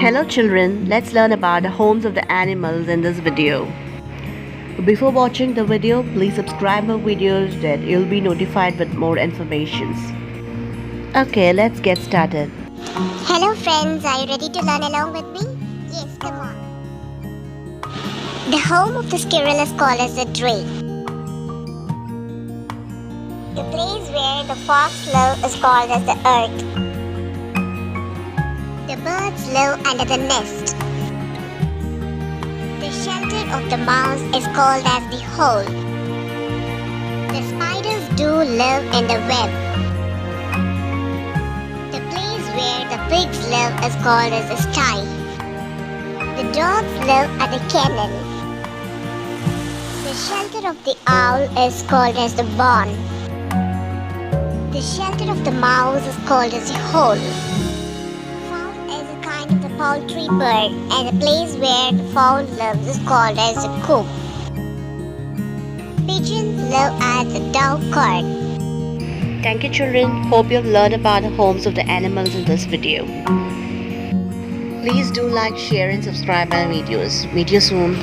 Hello children, let's learn about the homes of the animals in this video. Before watching the video, please subscribe our videos that you'll be notified with more information. Okay, let's get started. Hello friends, are you ready to learn along with me? Yes, come on. The home of the squirrel is called as the Drey. The place where the fox lives is called as the earth. The birds live under the nest. The shelter of the mouse is called as the hole. The spiders do live in the web. The place where the pigs live is called as the sty. The dogs live at the kennel. The shelter of the owl is called as the barn. The shelter of the mouse is called as the hole. Fowl is a kind of the poultry bird, and the place where the fowl lives is called as the coop. Pigeons live at the Dovecote. Thank you children. Hope you've learned about the homes of the animals in this video. Please do like, share and subscribe my videos. Meet you soon.